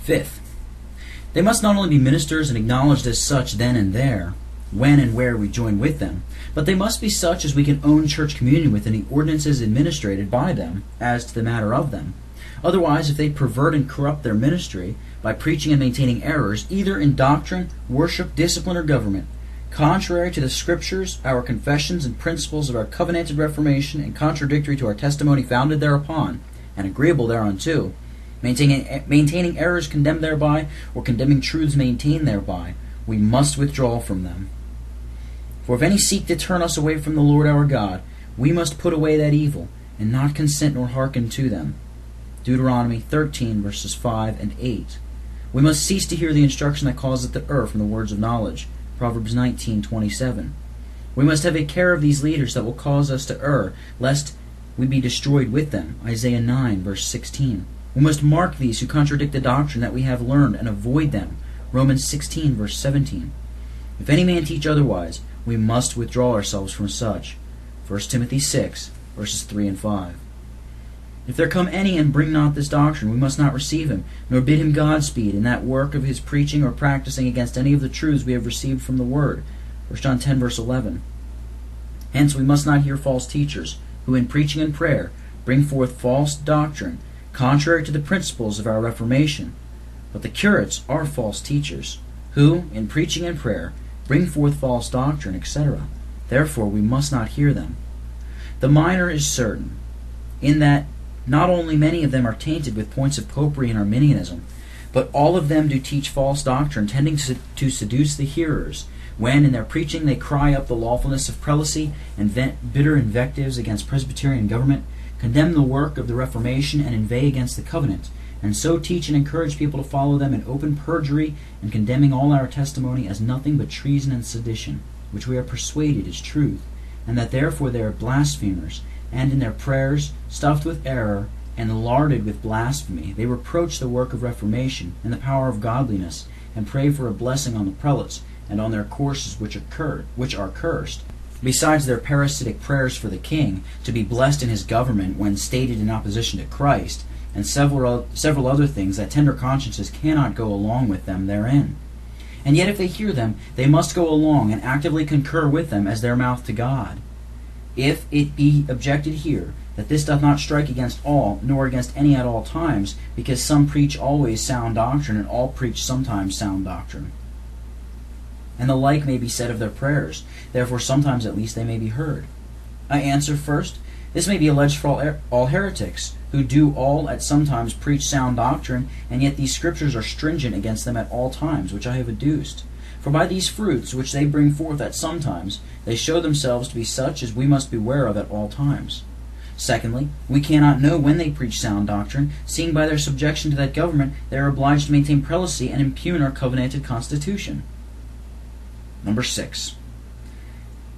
Fifth, they must not only be ministers and acknowledged as such then and there, when and where we join with them, but they must be such as we can own church communion with any ordinances administrated by them as to the matter of them. Otherwise, if they pervert and corrupt their ministry by preaching and maintaining errors, either in doctrine, worship, discipline, or government, contrary to the Scriptures, our confessions, and principles of our covenanted Reformation, and contradictory to our testimony founded thereupon, and agreeable thereunto, maintaining errors condemned thereby, or condemning truths maintained thereby, we must withdraw from them. For if any seek to turn us away from the Lord our God, we must put away that evil, and not consent nor hearken to them. Deuteronomy 13, verses 5 and 8. We must cease to hear the instruction that causeth to err from the words of knowledge. Proverbs 19:27. We must have a care of these leaders that will cause us to err, lest we be destroyed with them. Isaiah 9, verse 16. We must mark these who contradict the doctrine that we have learned, and avoid them. Romans 16, verse 17. If any man teach otherwise, we must withdraw ourselves from such. 1 Timothy 6, verses 3 and 5. If there come any and bring not this doctrine, we must not receive him, nor bid him Godspeed in that work of his preaching or practicing against any of the truths we have received from the Word. 1 John 10, verse 11. Hence we must not hear false teachers, who in preaching and prayer bring forth false doctrine, contrary to the principles of our Reformation. But the curates are false teachers, who, in preaching and prayer, bring forth false doctrine, etc. Therefore we must not hear them. The minor is certain, in that not only many of them are tainted with points of popery and Arminianism, but all of them do teach false doctrine, tending to seduce the hearers, when in their preaching they cry up the lawfulness of prelacy, and vent bitter invectives against Presbyterian government, condemn the work of the Reformation, and inveigh against the covenant, and so teach and encourage people to follow them in open perjury, and condemning all our testimony as nothing but treason and sedition, which we are persuaded is truth, and that therefore they are blasphemers, and in their prayers, stuffed with error, and larded with blasphemy, they reproach the work of Reformation, and the power of godliness, and pray for a blessing on the prelates, and on their courses which are cursed, besides their parasitic prayers for the king, to be blessed in his government when stated in opposition to Christ, and several other things that tender consciences cannot go along with them therein. And yet if they hear them, they must go along and actively concur with them as their mouth to God. If it be objected here that this doth not strike against all, nor against any at all times, because some preach always sound doctrine, and all preach sometimes sound doctrine. And the like may be said of their prayers, therefore sometimes at least they may be heard. I answer first, this may be alleged for all heretics, who do all at sometimes preach sound doctrine, and yet these Scriptures are stringent against them at all times, which I have adduced. For by these fruits which they bring forth at sometimes, they show themselves to be such as we must beware of at all times. Secondly, we cannot know when they preach sound doctrine, seeing by their subjection to that government they are obliged to maintain prelacy and impugn our covenanted constitution. Number 6.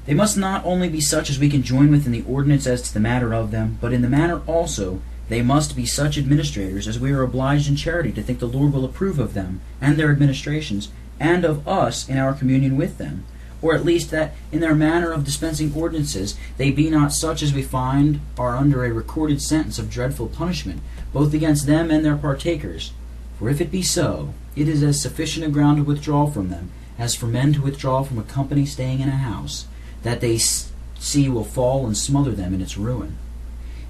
They must not only be such as we can join with in the ordinance as to the matter of them, but in the manner also they must be such administrators as we are obliged in charity to think the Lord will approve of them and their administrations, and of us in our communion with them, or at least that in their manner of dispensing ordinances they be not such as we find are under a recorded sentence of dreadful punishment, both against them and their partakers. For if it be so, it is as sufficient a ground to withdraw from them, as for men to withdraw from a company staying in a house, that they see will fall and smother them in its ruin.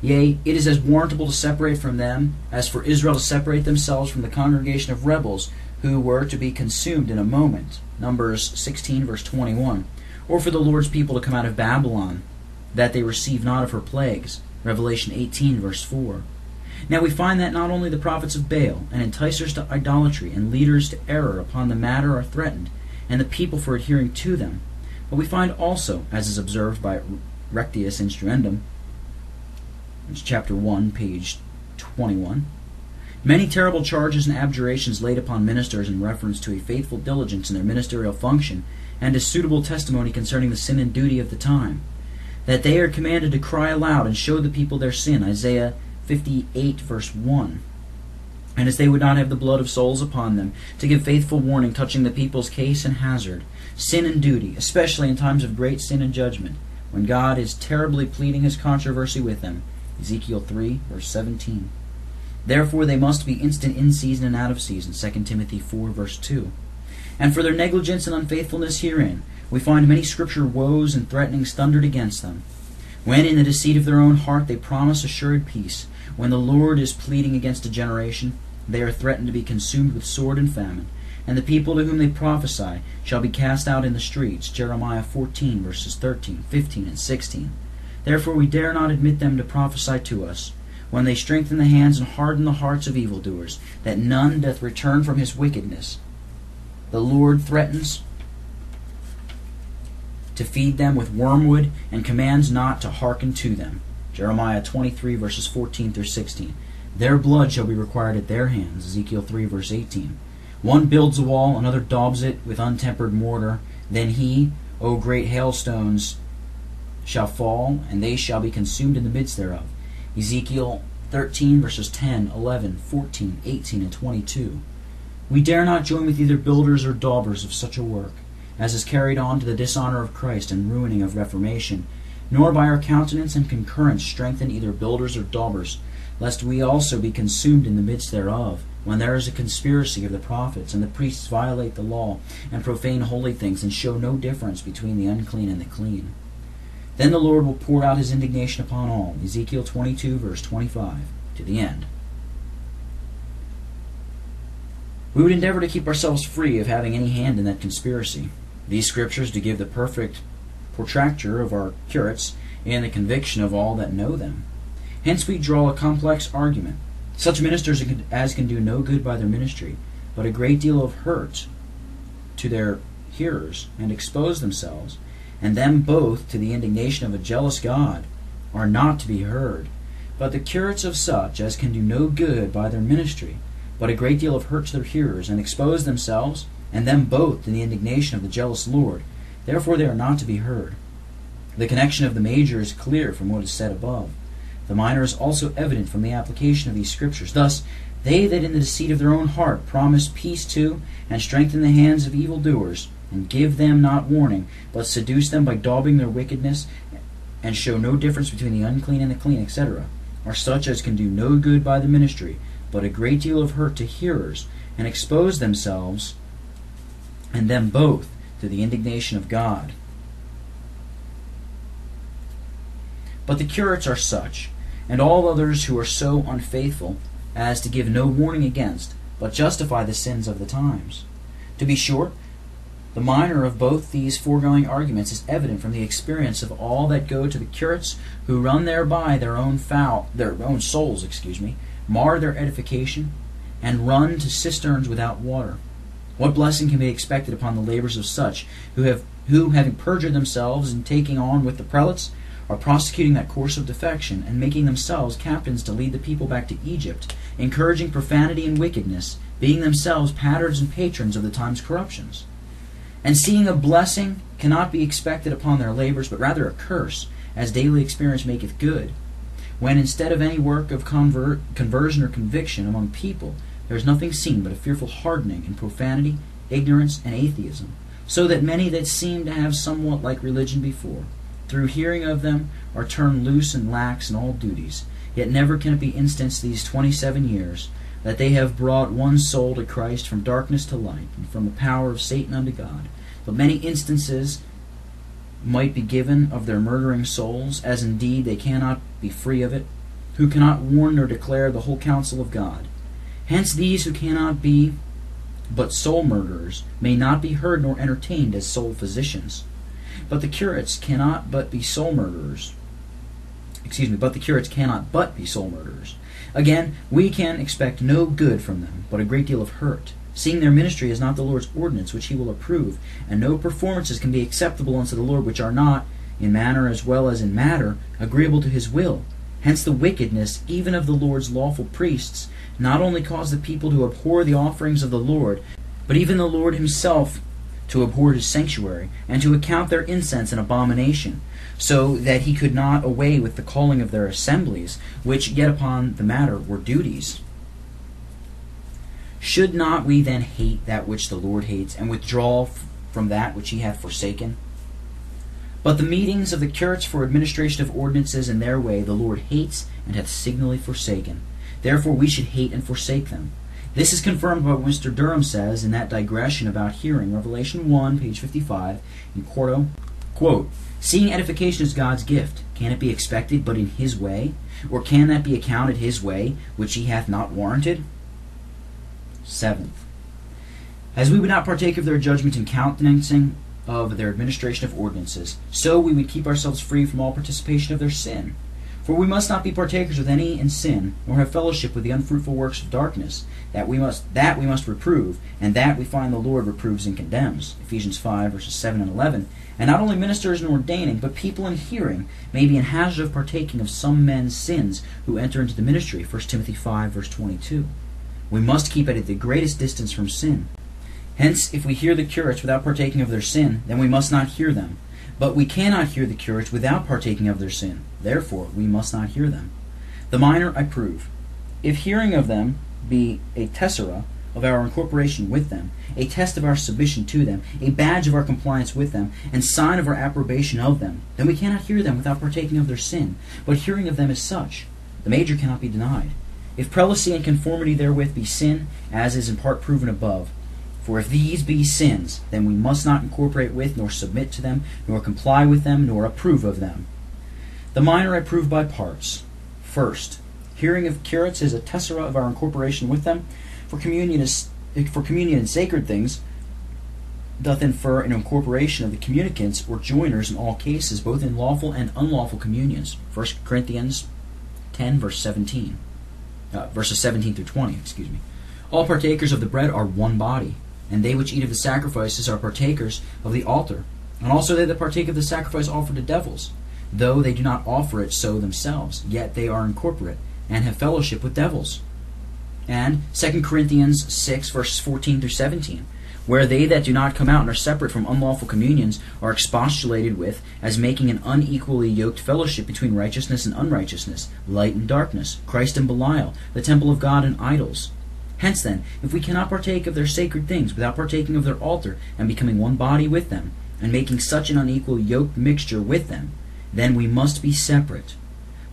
Yea, it is as warrantable to separate from them, as for Israel to separate themselves from the congregation of rebels, who were to be consumed in a moment, Numbers 16, verse 21, or for the Lord's people to come out of Babylon, that they receive not of her plagues, Revelation 18, verse 4. Now we find that not only the prophets of Baal, and enticers to idolatry, and leaders to error upon the matter are threatened, and the people for adhering to them, but we find also, as is observed by Rectius Instruendum, chapter 1, page 21, many terrible charges and abjurations laid upon ministers in reference to a faithful diligence in their ministerial function, and a suitable testimony concerning the sin and duty of the time, that they are commanded to cry aloud and show the people their sin, Isaiah 58, verse 1. And as they would not have the blood of souls upon them, to give faithful warning touching the people's case and hazard, sin and duty, especially in times of great sin and judgment, when God is terribly pleading his controversy with them, Ezekiel 3, verse 17. Therefore they must be instant in season and out of season. 2 Timothy 4, verse 2. And for their negligence and unfaithfulness herein, we find many scripture woes and threatenings thundered against them. When in the deceit of their own heart they promise assured peace, when the Lord is pleading against a generation, they are threatened to be consumed with sword and famine, and the people to whom they prophesy shall be cast out in the streets. Jeremiah 14, verses 13, 15, and 16. Therefore we dare not admit them to prophesy to us, when they strengthen the hands and harden the hearts of evildoers, that none doth return from his wickedness. The Lord threatens to feed them with wormwood, and commands not to hearken to them. Jeremiah 23, verses 14 through 16. Their blood shall be required at their hands. Ezekiel 3, verse 18. One builds a wall, another daubs it with untempered mortar. Then he, O great hailstones, shall fall, and they shall be consumed in the midst thereof. Ezekiel 13, verses 10, 11, 14, 18, and 22. We dare not join with either builders or daubers of such a work, as is carried on to the dishonor of Christ and ruining of Reformation, nor by our countenance and concurrence strengthen either builders or daubers, lest we also be consumed in the midst thereof, when there is a conspiracy of the prophets, and the priests violate the law, and profane holy things, and show no difference between the unclean and the clean. Then the Lord will pour out his indignation upon all. Ezekiel 22, verse 25, to the end. We would endeavor to keep ourselves free of having any hand in that conspiracy. These scriptures do give the perfect protractor of our curates and the conviction of all that know them. Hence we draw a complex argument. Such ministers as can do no good by their ministry, but a great deal of hurt to their hearers, and expose themselves, and them both to the indignation of a jealous God, are not to be heard. But the curates of such as can do no good by their ministry, but a great deal of hurt to their hearers, and expose themselves, and them both to the indignation of the jealous Lord, therefore they are not to be heard. The connection of the major is clear from what is said above. The minor is also evident from the application of these scriptures. Thus, they that in the deceit of their own heart promise peace to, and strengthen the hands of evildoers, and give them not warning, but seduce them by daubing their wickedness, and show no difference between the unclean and the clean, etc., are such as can do no good by the ministry, but a great deal of hurt to hearers, and expose themselves, and them both, to the indignation of God. But the curates are such, and all others who are so unfaithful as to give no warning against, but justify the sins of the times. To be short, the minor of both these foregoing arguments is evident from the experience of all that go to the curates, who run thereby their own souls, mar their edification, and run to cisterns without water. What blessing can be expected upon the labors of such, who having perjured themselves in taking on with the prelates, are prosecuting that course of defection, and making themselves captains to lead the people back to Egypt, encouraging profanity and wickedness, being themselves patterns and patrons of the time's corruptions? And seeing a blessing cannot be expected upon their labors, but rather a curse, as daily experience maketh good, when instead of any work of conversion or conviction among people, there is nothing seen but a fearful hardening in profanity, ignorance, and atheism, so that many that seem to have somewhat like religion before, through hearing of them, are turned loose and lax in all duties. Yet never can it be instanced these 27 years that they have brought one soul to Christ from darkness to light, and from the power of Satan unto God. But many instances might be given of their murdering souls, as indeed they cannot be free of it, who cannot warn nor declare the whole counsel of God. Hence these who cannot be but soul murderers may not be heard nor entertained as soul physicians. But the curates cannot but be soul murderers. But the curates cannot but be soul murderers. Again, we can expect no good from them, but a great deal of hurt, seeing their ministry is not the Lord's ordinance which he will approve, and no performances can be acceptable unto the Lord which are not, in manner as well as in matter, agreeable to his will. Hence the wickedness even of the Lord's lawful priests not only cause the people to abhor the offerings of the Lord, but even the Lord himself to abhor his sanctuary, and to account their incense an abomination, so that he could not away with the calling of their assemblies, which yet upon the matter were duties. Should not we then hate that which the Lord hates, and withdraw from that which he hath forsaken? But the meetings of the curates for administration of ordinances in their way the Lord hates, and hath signally forsaken. Therefore we should hate and forsake them. This is confirmed by what Mr. Durham says in that digression about hearing, Revelation 1, page 55, in quarto, quote, "Seeing edification is God's gift, can it be expected but in his way? Or can that be accounted his way, which he hath not warranted?" 7th, as we would not partake of their judgment in countenancing of their administration of ordinances, so we would keep ourselves free from all participation of their sin. For we must not be partakers with any in sin, nor have fellowship with the unfruitful works of darkness, that we must reprove, and that we find the Lord reproves and condemns. Ephesians 5, verses 7 and 11. And not only ministers in ordaining, but people in hearing may be in hazard of partaking of some men's sins who enter into the ministry. 1 Timothy 5, verse 22. We must keep at the greatest distance from sin. Hence, if we hear the curates without partaking of their sin, then we must not hear them. But we cannot hear the curates without partaking of their sin. Therefore, we must not hear them. The minor I prove. If hearing of them be a tessera of our incorporation with them, a test of our submission to them, a badge of our compliance with them, and sign of our approbation of them, then we cannot hear them without partaking of their sin. But hearing of them is such. The major cannot be denied. If prelacy and conformity therewith be sin, as is in part proven above, for if these be sins, then we must not incorporate with, nor submit to them, nor comply with them, nor approve of them. The minor I prove by parts. First, hearing of curates is a tessera of our incorporation with them, for communion and sacred things doth infer an incorporation of the communicants or joiners in all cases, both in lawful and unlawful communions. 1 Corinthians 10, verse 17. Verses 17 through 20, All partakers of the bread are one body, and they which eat of the sacrifices are partakers of the altar, and also they that partake of the sacrifice offered to devils. Though they do not offer it so themselves, yet they are incorporate, and have fellowship with devils. And 2 Corinthians 6, verses 14 through 17, where they that do not come out and are separate from unlawful communions are expostulated with as making an unequally yoked fellowship between righteousness and unrighteousness, light and darkness, Christ and Belial, the temple of God and idols. Hence then, if we cannot partake of their sacred things without partaking of their altar and becoming one body with them, and making such an unequal yoked mixture with them, then we must be separate.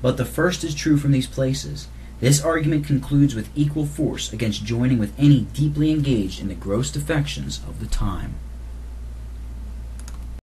But the first is true from these places. This argument concludes with equal force against joining with any deeply engaged in the gross defections of the time.